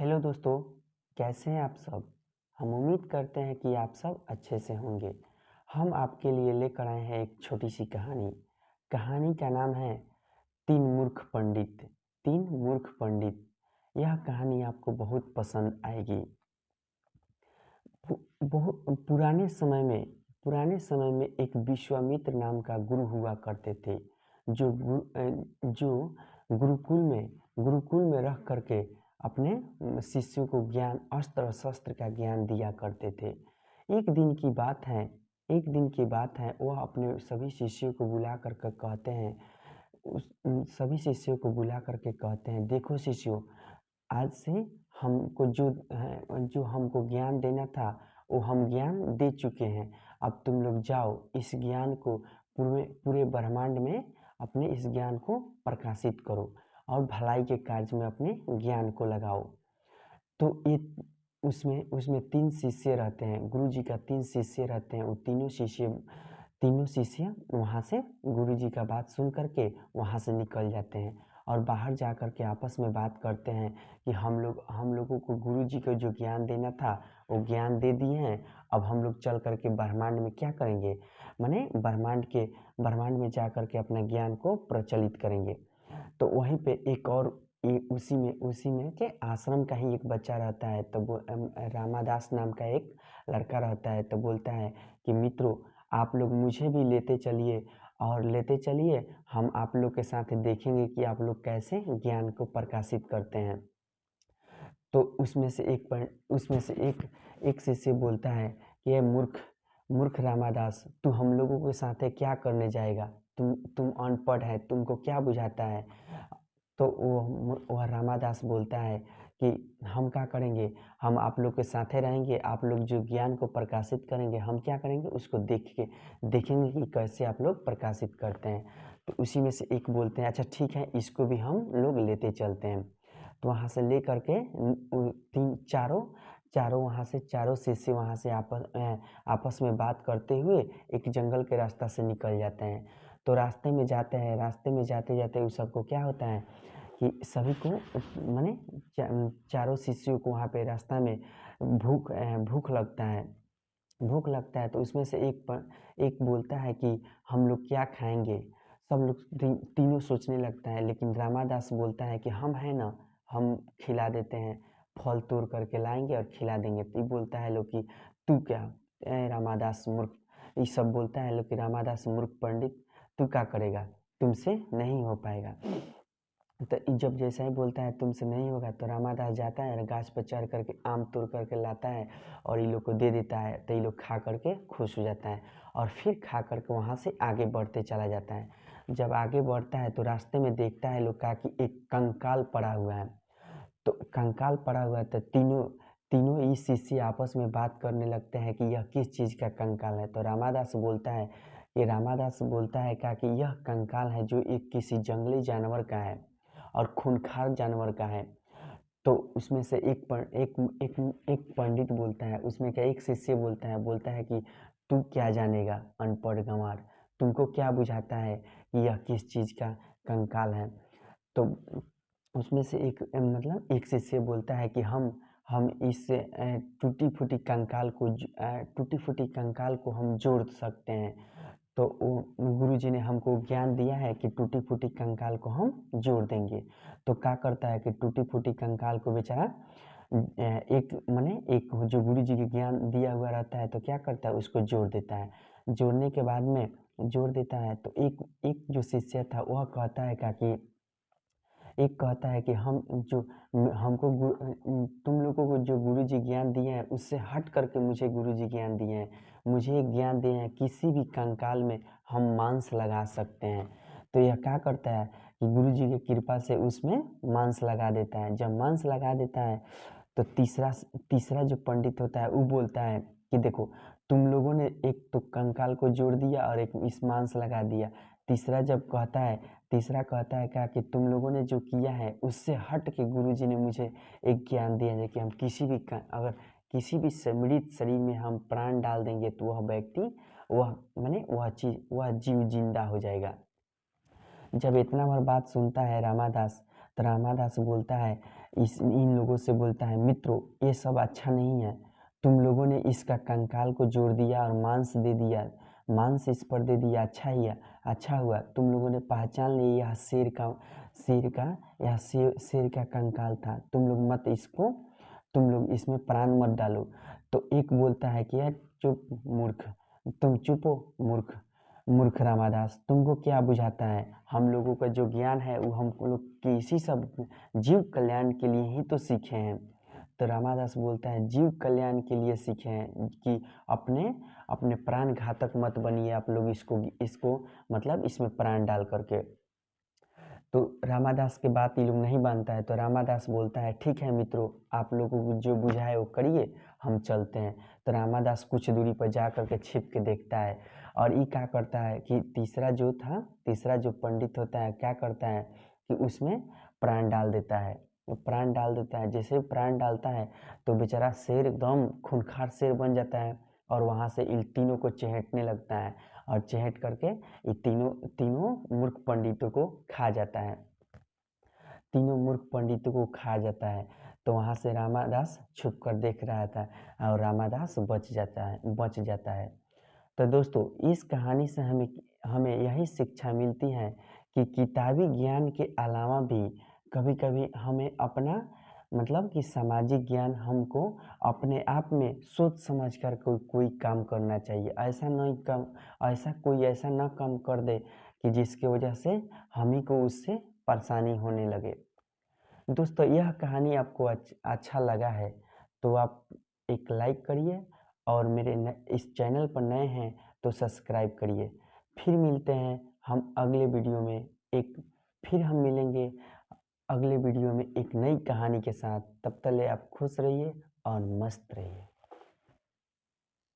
Hello दोस्तों, कैसे हैं आप सब। हम उम्मीद करते हैं कि आप सब अच्छे से होंगे। हम आपके लिए लेकर आए हैं एक छोटी सी कहानी। कहानी का नाम है तीन मूर्ख पंडित। तीन मूर्ख पंडित। यह कहानी आपको बहुत पसंद आएगी। बहुत पुराने समय में एक विश्वामित्र नाम का गुरु हुआ करते थे, जो गुरुकुल में रह करके अपने शिष्यों को ज्ञान, अस्त्र शस्त्र का ज्ञान दिया करते थे। एक दिन की बात है, वह अपने सभी शिष्यों को बुला करके कहते हैं, सभी शिष्यों को बुला करके कहते हैं, देखो शिष्यों, आज से हमको जो हमको ज्ञान देना था वो हम ज्ञान दे चुके हैं। अब तुम लोग जाओ, इस ज्ञान को पूरे ब्रह्मांड में अपने इस ज्ञान को प्रकाशित करो और भलाई के कार्य में अपने ज्ञान को लगाओ। तो ये उसमें उसमें तीन शिष्य रहते हैं। गुरु जी का तीन शिष्य रहते हैं। वो तीनों शिष्य वहाँ से गुरु जी का बात सुन करके वहाँ से निकल जाते हैं और बाहर जा कर के आपस में बात करते हैं कि हम लोगों को गुरु जी को जो ज्ञान देना था वो ज्ञान दे दिए हैं। अब हम लोग चल करके ब्रह्मांड में क्या करेंगे, माने ब्रह्मांड में जा करके अपना ज्ञान को प्रचलित करेंगे। तो वहीं पे एक और उसी में के आश्रम का ही एक बच्चा रहता है। तो वो रामादास नाम का एक लड़का रहता है। तो बोलता है कि मित्रों, आप लोग मुझे भी लेते चलिए, हम आप लोग के साथ देखेंगे कि आप लोग कैसे ज्ञान को प्रकाशित करते हैं। तो उसमें से एक शिष्य बोलता है कि ये मूर्ख रामादास, तू हम लोगों के साथ क्या करने जाएगा। तुम अनपढ़ है, तुमको क्या बुझाता है। तो वह रामादास बोलता है कि हम क्या करेंगे, हम आप लोग के साथे रहेंगे। आप लोग जो ज्ञान को प्रकाशित करेंगे, हम क्या करेंगे उसको देखेंगे कि कैसे आप लोग प्रकाशित करते हैं। तो उसी में से एक बोलते हैं, अच्छा ठीक है, इसको भी हम लोग लेते चलते हैं। तो वहाँ से ले करके चारों शिष्य वहाँ से आपस में बात करते हुए एक जंगल के रास्ता से निकल जाते हैं। तो रास्ते में जाते जाते उस सबको क्या होता है कि सभी को माने चारों शिष्यों को वहाँ पे रास्ता में भूख लगता है। तो उसमें से एक बोलता है कि हम लोग क्या खाएंगे। सब लोग तीनों सोचने लगता है, लेकिन रामादास बोलता है कि हम है ना, हम खिला देते हैं, फल तोड़ करके लाएंगे और खिला देंगे। तो ये बोलता है लोग कि तू क्या, रामादास मूर्ख, ये सब बोलता है लोग कि रामादास मूर्ख पंडित, तू क्या करेगा, तुमसे नहीं हो पाएगा। तो जब जैसा ही बोलता है तुमसे नहीं होगा, तो रामादास जाता है और गाछ पर चढ़ करके आम तोड़ करके लाता है और ये लोग को दे देता है। तो ये लोग खा करके खुश हो जाता है और फिर खा करके वहाँ से आगे बढ़ते चला जाता है। जब आगे बढ़ता है तो रास्ते में देखता है लोग का कि एक कंकाल पड़ा हुआ है। तो कंकाल पड़ा हुआ है तो तीनों ही शिष्य आपस में बात करने लगते हैं कि यह किस चीज़ का कंकाल है। तो रामादास बोलता है क्या कि यह कंकाल है जो एक किसी जंगली जानवर का है और खूंखार जानवर का है। तो उसमें से एक पंडित बोलता है, उसमें क्या एक शिष्य बोलता है कि तू क्या जानेगा अनपढ़ गंवार, तुमको क्या बुझाता है कि यह किस चीज़ का कंकाल है। तो उसमें से एक शिष्य बोलता है कि हम इस टूटी फूटी कंकाल को हम जोड़ सकते हैं। तो गुरुजी ने हमको ज्ञान दिया है कि टूटी फूटी कंकाल को हम जोड़ देंगे। तो क्या करता है कि टूटी फूटी कंकाल को बेचारा एक जो गुरुजी के ज्ञान दिया हुआ रहता है, तो क्या करता है उसको जोड़ देता है। जोड़ने के बाद में जोड़ देता है तो एक जो शिष्य था वह कहता है क्या कि एक कहता है कि तुम लोगों को जो गुरुजी ज्ञान दिए हैं उससे हट करके मुझे गुरुजी ज्ञान दिए हैं। मुझे एक ज्ञान दिए हैं किसी भी कंकाल में हम मांस लगा सकते हैं। तो यह क्या करता है कि गुरुजी की कृपा से उसमें मांस लगा देता है। जब मांस लगा देता है तो तीसरा जो पंडित होता है वो बोलता है कि देखो, तुम लोगों ने एक तो कंकाल को जोड़ दिया और एक इस मांस लगा दिया। तीसरा कहता है क्या कि तुम लोगों ने जो किया है उससे हट के गुरुजी ने मुझे एक ज्ञान दिया है कि हम अगर किसी भी मृत शरीर में हम प्राण डाल देंगे तो वह व्यक्ति वह जीव जिंदा हो जाएगा। जब इतना बार बात सुनता है रामादास, तो रामादास बोलता है इन लोगों से बोलता है, मित्रों ये सब अच्छा नहीं है, तुम लोगों ने इसका कंकाल को जोड़ दिया और मांस दे दिया, मांस इस पर दे दिया, अच्छा हुआ तुम लोगों ने पहचान लिया यह शेर का कंकाल था, तुम लोग इसमें प्राण मत डालो। तो एक बोलता है कि यार चुप मूर्ख, तुम चुप हो मूर्ख रामादास, तुमको क्या बुझाता है, हम लोगों का जो ज्ञान है वो हम लोग किसी सब जीव कल्याण के लिए ही तो सीखे हैं। तो रामादास बोलता है जीव कल्याण के लिए सीखे हैं कि अपने प्राण घातक मत बनिए आप लोग, इसको मतलब इसमें प्राण डाल करके। तो रामादास के बात ये लोग नहीं मानता है, तो रामादास बोलता है ठीक है मित्रों, आप लोगों को जो बुझा है वो करिए, हम चलते हैं। तो रामादास कुछ दूरी पर जा करके छिप के देखता है और ये क्या करता है कि तीसरा जो पंडित होता है क्या करता है कि उसमें प्राण डाल देता है। प्राण डाल देता है, जैसे ही प्राण डालता है तो बेचारा शेर एकदम खूंखार शेर बन जाता है और वहाँ से इन तीनों को चहेटने लगता है और चहेट करके ये तीनों मूर्ख पंडितों को खा जाता है। तीनों मूर्ख पंडितों को खा जाता है। तो वहाँ से रामादास छुप कर देख रहा था और रामादास बच जाता है। तो दोस्तों इस कहानी से हमें यही शिक्षा मिलती है कि किताबी ज्ञान के अलावा भी कभी कभी हमें अपना मतलब कि सामाजिक ज्ञान हमको अपने आप में सोच समझ कर कोई काम करना चाहिए। ऐसा ना काम कर दे कि जिसकी वजह से हम ही को उससे परेशानी होने लगे। दोस्तों यह कहानी आपको अच्छा लगा है तो आप एक लाइक करिए और इस चैनल पर नए हैं तो सब्सक्राइब करिए। फिर मिलते हैं हम अगले वीडियो में, फिर हम मिलेंगे अगले वीडियो में एक नई कहानी के साथ। तब तक आप खुश रहिए और मस्त रहिए।